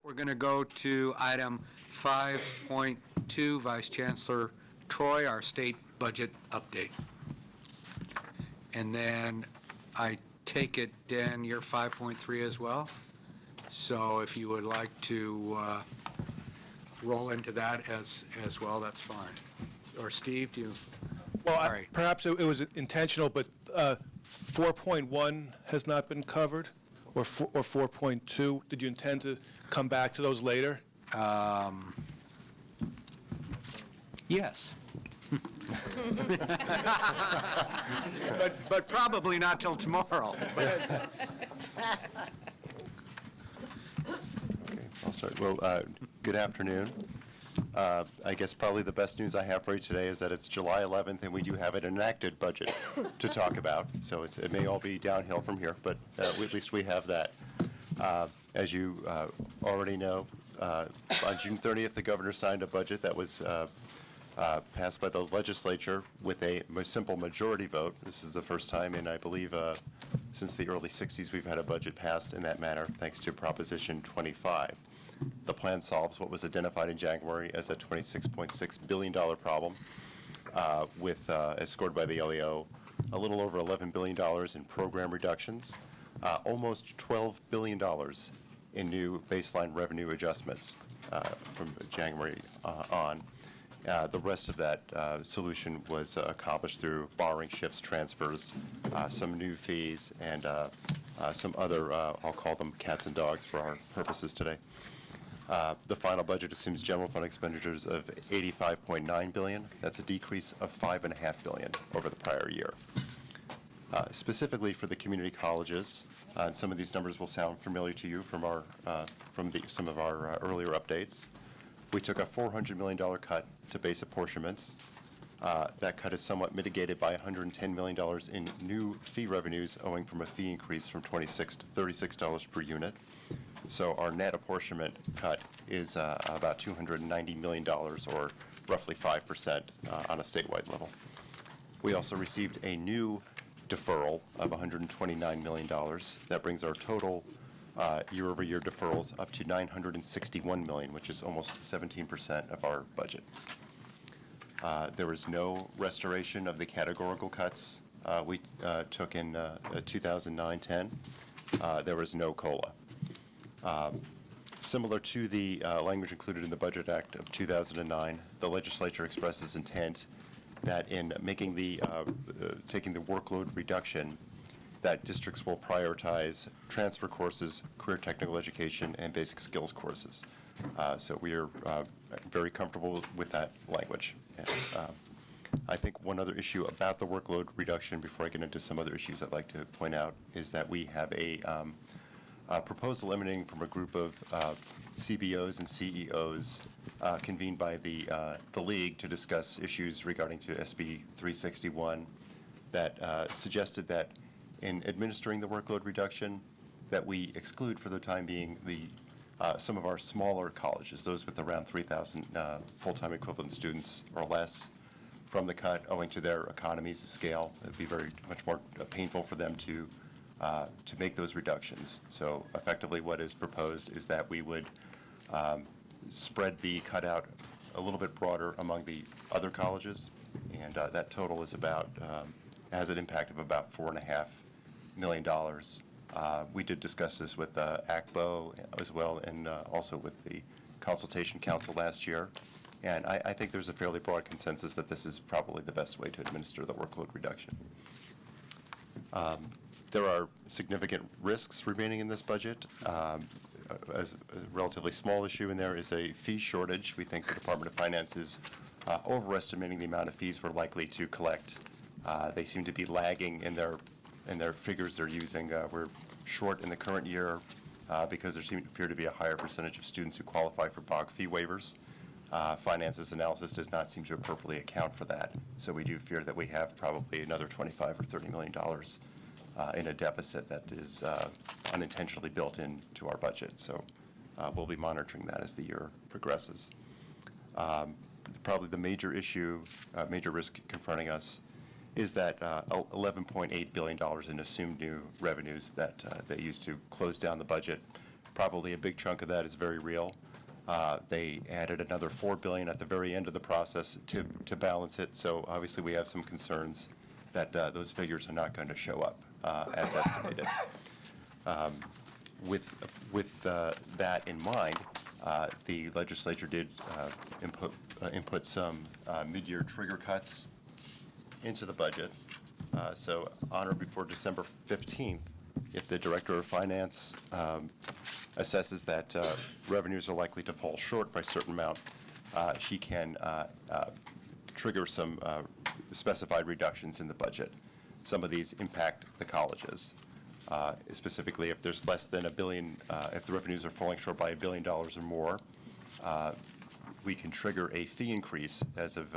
We're going to go to item 5.2, Vice Chancellor Troy, our state budget update. And then I take it, Dan, you're 5.3 as well? So if you would like to roll into that as well, that's fine. Or Steve, do you? Well, right. Perhaps it was intentional, but 4.1 has not been covered, or 4.2. Did you intend to come back to those later? Yes. but probably not till tomorrow. Okay, I'll start. Well, good afternoon. I guess probably the best news I have for you today is that it's July 11th and we do have an enacted budget to talk about. So it may all be downhill from here, but at least we have that. As you already know, on June 30th, the governor signed a budget that was passed by the legislature with a simple majority vote. This is the first time in, I believe, since the early 60s we've had a budget passed in that manner, thanks to Proposition 25. The plan solves what was identified in January as a $26.6 billion problem with, as scored by the LEO, a little over $11 billion in program reductions, almost $12 billion in new baseline revenue adjustments from January on. The rest of that solution was accomplished through borrowing shifts, transfers, some new fees, and some other, I'll call them cats and dogs for our purposes today. The final budget assumes general fund expenditures of $85.9 billion. That's a decrease of $5.5 billion over the prior year. Specifically for the community colleges, and some of these numbers will sound familiar to you from some of our earlier updates. We took a $400 million cut to base apportionments. That cut is somewhat mitigated by $110 million in new fee revenues owing from a fee increase from $26 to $36 per unit. So our net apportionment cut is about $290 million, or roughly 5% on a statewide level. We also received a new deferral of $129 million. That brings our total year-over-year deferrals up to $961 million, which is almost 17% of our budget. There was no restoration of the categorical cuts we took in 2009-10. There was no COLA. Similar to the language included in the Budget Act of 2009, the legislature expresses intent that in making taking the workload reduction, that districts will prioritize transfer courses, career technical education, and basic skills courses. So we are very comfortable with that language. And, I think one other issue about the workload reduction, before I get into some other issues I'd like to point out, is that we have a proposal emanating from a group of CBOs and CEOs convened by the League to discuss issues regarding to SB 361 that suggested that in administering the workload reduction, that we exclude for the time being some of our smaller colleges, those with around 3,000 full-time equivalent students or less, from the cut owing to their economies of scale. It would be much more painful for them to make those reductions. So effectively what is proposed is that we would spread the cutout a little bit broader among the other colleges, and that total is about, has an impact of about $4.5 million. We did discuss this with ACBO as well, and also with the Consultation Council last year, and I think there's a fairly broad consensus that this is probably the best way to administer the workload reduction. There are significant risks remaining in this budget. As a relatively small issue in there is a fee shortage. We think the Department of Finance is overestimating the amount of fees we're likely to collect. They seem to be lagging in their figures they're using. We're short in the current year because there seem to appear to be a higher percentage of students who qualify for BOG fee waivers. Finance's analysis does not seem to appropriately account for that. So we do fear that we have probably another $25 or $30 million in a deficit that is unintentionally built into our budget. So we'll be monitoring that as the year progresses. Probably the major issue, major risk confronting us is that $11.8 billion in assumed new revenues that they used to close down the budget Probably a big chunk of that is very real. They added another $4 billion at the very end of the process to balance it. So obviously we have some concerns that those figures are not going to show up as estimated. With that in mind, the legislature did input some mid-year trigger cuts into the budget. So on or before December 15th, if the Director of Finance assesses that revenues are likely to fall short by a certain amount, she can trigger some specified reductions in the budget. Some of these impact the colleges. Specifically, if there's less than $1 billion, if the revenues are falling short by $1 billion or more, we can trigger a fee increase as of,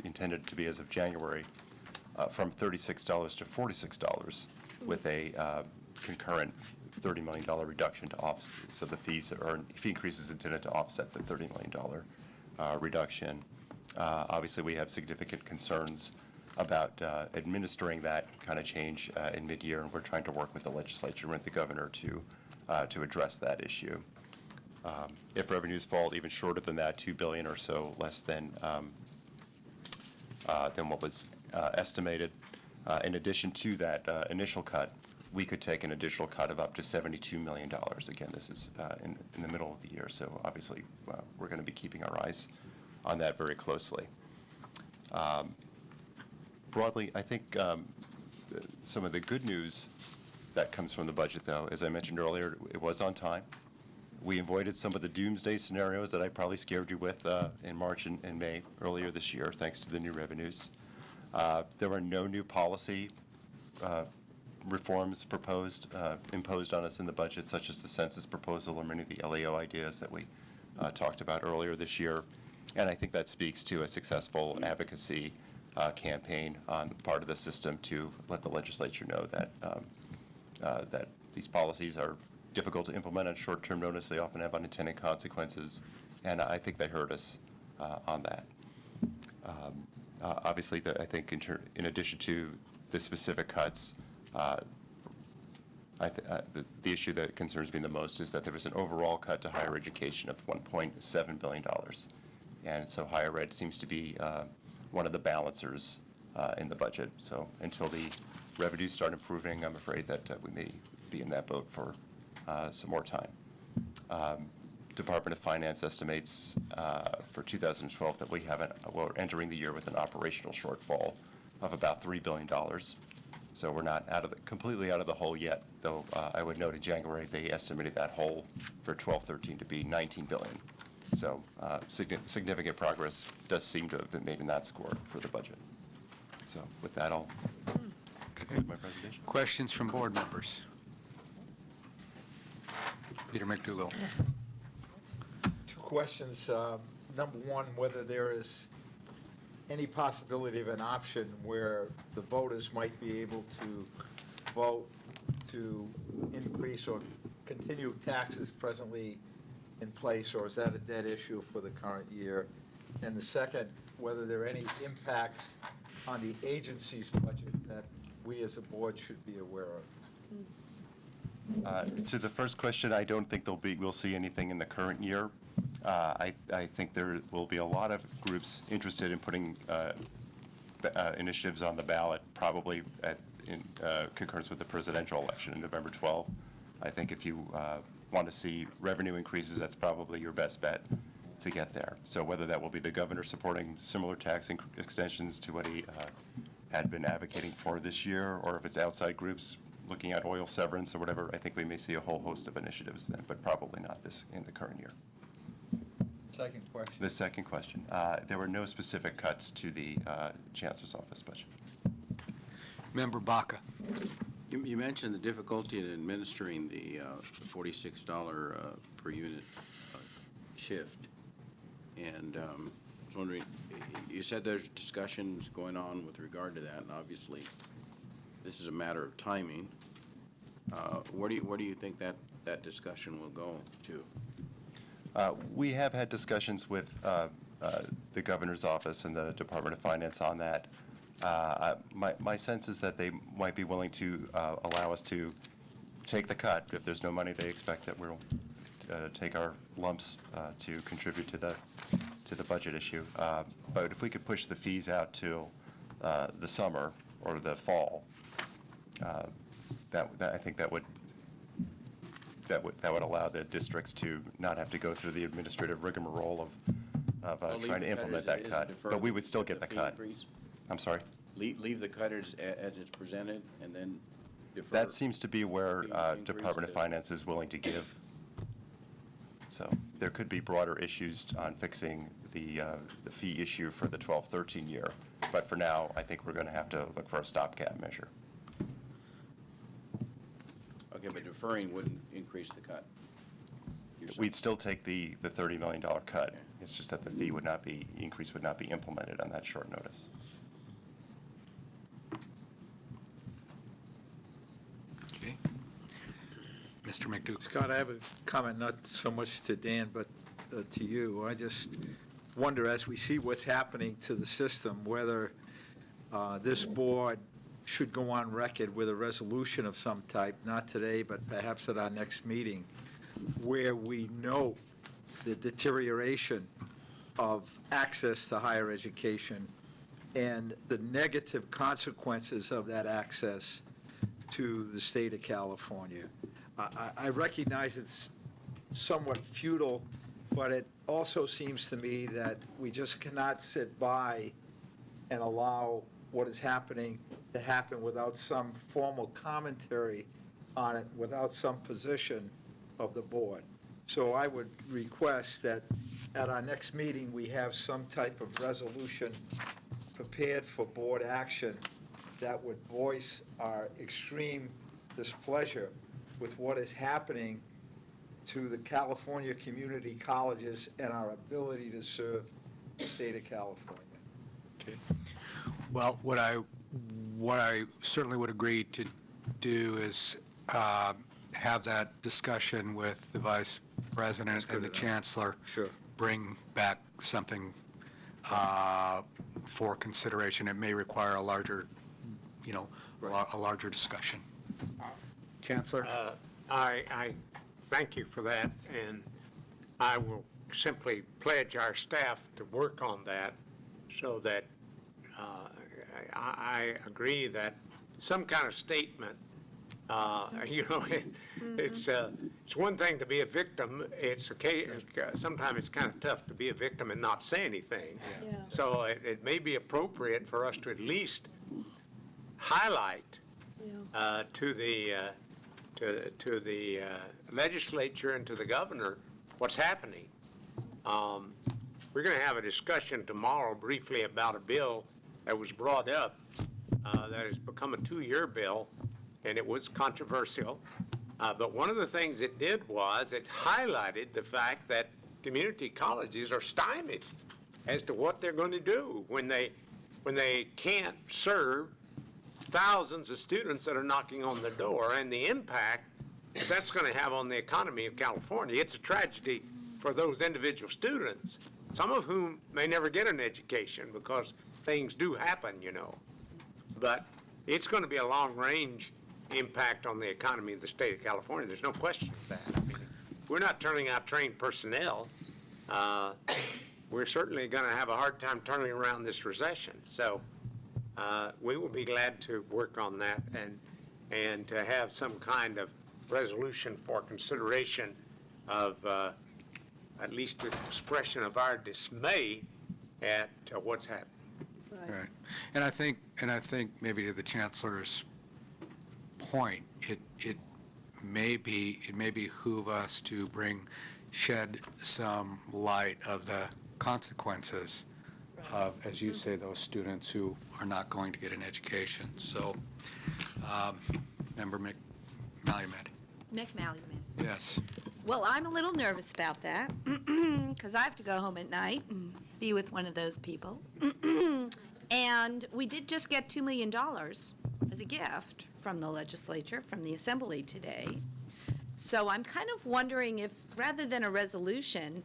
intended to be as of January, from $36 to $46 with a concurrent $30 million reduction to offset. So the fee increase is intended to offset the $30 million reduction. Obviously, we have significant concerns about administering that kind of change in mid-year, and we're trying to work with the legislature and with the governor to address that issue. If revenues fall even shorter than that, $2 billion or so less than what was estimated, in addition to that initial cut, we could take an additional cut of up to $72 million. Again, this is in the middle of the year, so obviously we're going to be keeping our eyes on that very closely. Broadly, I think some of the good news that comes from the budget, though, as I mentioned earlier, it was on time. We avoided some of the doomsday scenarios that I probably scared you with in March and May earlier this year, thanks to the new revenues. There were no new policy reforms imposed on us in the budget, such as the census proposal or many of the LAO ideas that we talked about earlier this year. And I think that speaks to a successful advocacy campaign on the part of the system to let the legislature know that these policies are difficult to implement on short-term notice. They often have unintended consequences, and I think they hurt us on that. Obviously, I think in addition to the specific cuts, the issue that concerns me the most is that there was an overall cut to higher education of $1.7 billion. And so higher ed seems to be one of the balancers in the budget. So until the revenues start improving, I'm afraid that we may be in that boat for some more time. Department of Finance estimates for 2012 that we're entering the year with an operational shortfall of about $3 billion. So we're not completely out of the hole yet, though I would note in January they estimated that hole for 12-13 to be $19 billion. So significant progress does seem to have been made in that score for the budget. So with that, I'll conclude my presentation. Questions from board members? Peter McDougall. Two questions. Number one, whether there is any possibility of an option where the voters might be able to vote to increase or continue taxes presently in place, or is that a dead issue for the current year? And the second, whether there are any impacts on the agency's budget that we as a board should be aware of. To the first question, I don't think we'll see anything in the current year. I think there will be a lot of groups interested in putting initiatives on the ballot, probably in concurrence with the presidential election on November 12th. I think if you want to see revenue increases, that's probably your best bet to get there. So whether that will be the governor supporting similar tax extensions to what he had been advocating for this year, or if it's outside groups looking at oil severance or whatever, I think we may see a whole host of initiatives then, but probably not this in the current year. Second question. The second question, there were no specific cuts to the Chancellor's Office budget. Member Baca. You mentioned the difficulty in administering the $46 per unit shift. And I was wondering, you said there's discussions going on with regard to that, and obviously this is a matter of timing. Where do you think that discussion will go to? We have had discussions with the governor's office and the Department of Finance on that. My sense is that they might be willing to allow us to take the cut. If there's no money, they expect that we'll take our lumps to contribute to the budget issue. But if we could push the fees out till the summer or the fall, I think that would allow the districts to not have to go through the administrative rigmarole of Well, leave trying to the cut implement as that it is cut. and defer But we would still get the fee cut. increase? I'm sorry? Leave the cut as it's presented and then defer? That seems to be where fee increase Department of to- Finance is willing to give. So there could be broader issues on fixing the fee issue for the 12-13 year. But for now, I think we're going to have to look for a stopgap measure. Okay, but deferring wouldn't increase the cut. You're saying- We'd still take the $30 million cut. Okay. It's just that the fee would not be, increase would not be implemented on that short notice. Okay. Mr. McDougal. Scott, I have a comment, not so much to Dan, but to you. I just wonder, as we see what's happening to the system, whether this board should go on record with a resolution of some type, not today, but perhaps at our next meeting, where we note the deterioration of access to higher education and the negative consequences of that access to the state of California. I recognize it's somewhat futile, but it also seems to me that we just cannot sit by and allow what is happening to happen without some formal commentary on it, without some position of the board. So I would request that at our next meeting, we have some type of resolution prepared for board action that would voice our extreme displeasure with what is happening to the California community colleges and our ability to serve the state of California. Well, what I certainly would agree to do is have that discussion with the Vice President and the Chancellor. Sure. Bring back something for consideration. It may require a larger, a larger discussion. Chancellor? I thank you for that, and I will simply pledge our staff to work on that so that I agree that some kind of statement, it's one thing to be a victim. It's okay. Sometimes it's kind of tough to be a victim and not say anything. Yeah. So it may be appropriate for us to at least highlight to the legislature and to the governor what's happening. We're going to have a discussion tomorrow briefly about a bill that was brought up that has become a 2-year bill, and it was controversial. But one of the things it did was it highlighted the fact that community colleges are stymied as to what they're going to do when they can't serve thousands of students that are knocking on the door, and the impact that that's going to have on the economy of California. It's a tragedy for those individual students, some of whom may never get an education because things do happen, But it's going to be a long-range impact on the economy of the state of California. There's no question of that. I mean, we're not turning out trained personnel. We're certainly going to have a hard time turning around this recession. So we will be glad to work on that and to have some kind of resolution for consideration of at least the expression of our dismay at what's happening. Right. And I think maybe to the Chancellor's point, it may behoove us to shed some light of the consequences of, as you say, those students who are not going to get an education. So, Member McMalumet. McMalumet. Yes. Well, I'm a little nervous about that because I have to go home at night and be with one of those people. And we did just get $2 million as a gift from the legislature, from the Assembly today. So I'm kind of wondering if, rather than a resolution,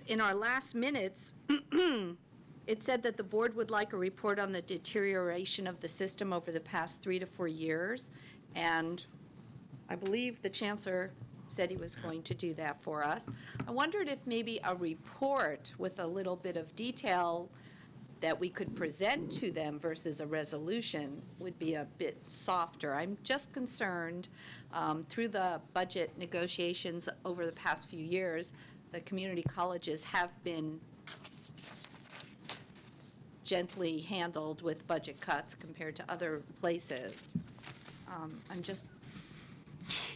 in our last minutes, it said that the board would like a report on the deterioration of the system over the past 3 to 4 years. And I believe the Chancellor said he was going to do that for us. I wondered if maybe a report with a little bit of detail that we could present to them versus a resolution would be a bit softer. I'm just concerned, through the budget negotiations over the past few years, the community colleges have been gently handled with budget cuts compared to other places. I'm just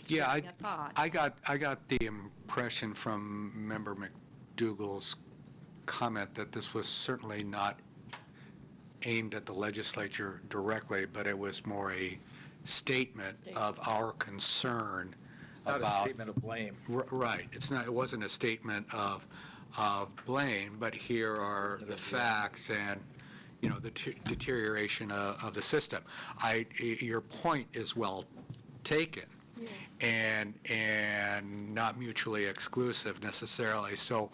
Yeah, sharing a thought. I got the impression from Member McDougal's comment that this was certainly not aimed at the legislature directly, but it was more a statement of our concern Not a about. statement of blame. Right. It's not, it wasn't a statement of blame, but here are the facts and, you know, the deterioration of the system. Your point is well taken. And not mutually exclusive necessarily. So,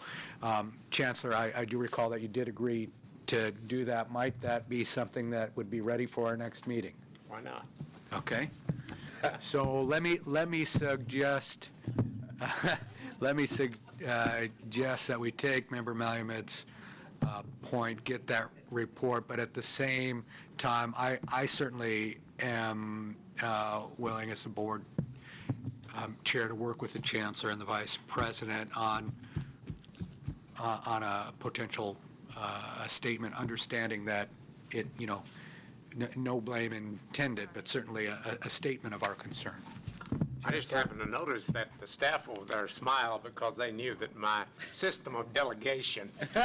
Chancellor, I do recall that you did agree to do that. Might that be something that would be ready for our next meeting? Why not? Okay. So let me suggest suggest that we take Member Malamud's point, get that report, but at the same time, I certainly am willing as a board chair to work with the Chancellor and the Vice President on a potential a statement, understanding that it, you know, no blame intended, but certainly a statement of our concern. I just happened to notice that the staff over there smiled because they knew that my system of delegation is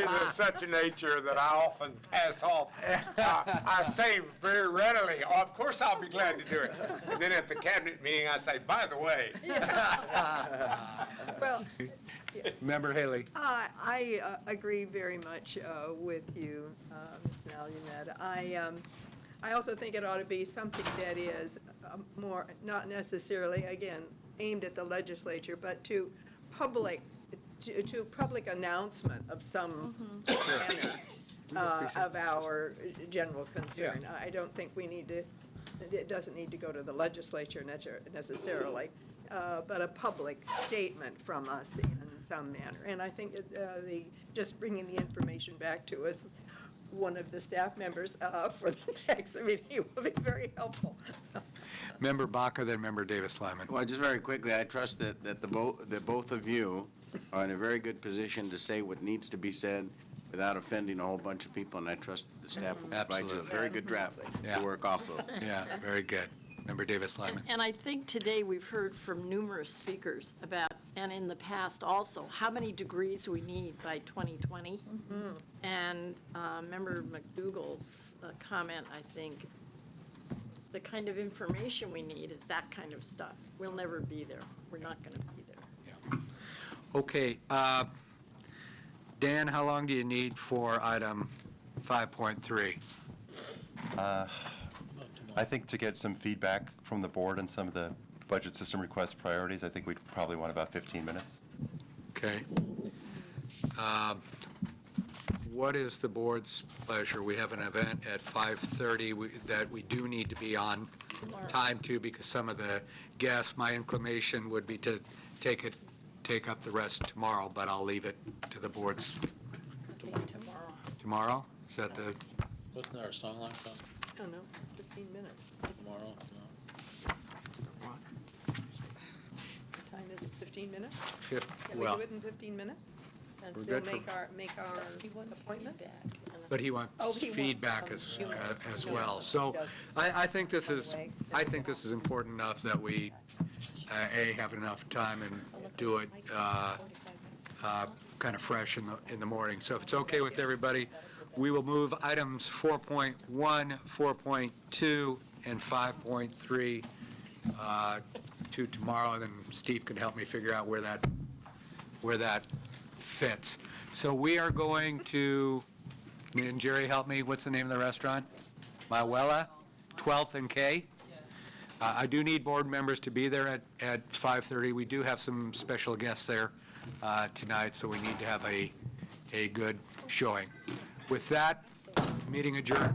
of such a nature that I often pass off. I say very readily, oh, of course I'll be glad to do it. And then at the cabinet meeting, I say, by the way. Well, Member Haley. I agree very much with you, Ms. Nalumed. I also think it ought to be something that is more, not necessarily, again, aimed at the legislature, but to public announcement of some of our general concern. I don't think we need to, it doesn't need to go to the legislature necessarily, but a public statement from us in some manner. And I think just bringing the information back to us, one of the staff members for the next meeting will be very helpful. Member Baca, then Member Davis-Lyman. Well, just very quickly, I trust that both of you are in a very good position to say what needs to be said without offending a whole bunch of people, and I trust that the staff will provide you a Absolutely. very good draft Yeah. to work off of. Yeah, very good. Member Davis-Lyman. And I think today we've heard from numerous speakers about, and in the past also, how many degrees we need by 2020. And Member McDougal's comment, I think, the kind of information we need is that kind of stuff. We'll never be there. We're not going to be there. Okay. Dan, how long do you need for item 5.3? I think to get some feedback from the board and some of the budget system request priorities, I think we'd probably want about 15 minutes. Okay. What is the board's pleasure? We have an event at 5:30 that we do need to be on time to because some of the guests, my inclination would be to take up the rest tomorrow, but I'll leave it to the board's. Tomorrow. Tomorrow? Is that the, Wasn't there a song like that I don't know, 15 minutes. tomorrow? No. What time is it, 15 minutes? Can we well, do it in 15 minutes? And We're still good for- make our appointments? but he wants Oh, he wants feedback some- as well. So I think this is important enough that we, have enough time and do it kind of fresh in the morning. So if it's okay with everybody, we will move items 4.1, 4.2, and 5.3 to tomorrow, and then Steve can help me figure out where that fits. So we are going to, and Jerry, help me, what's the name of the restaurant? Maiwela, 12th and K? I do need board members to be there at 5:30. We do have some special guests there tonight, so we need to have a good showing. With that, meeting adjourned.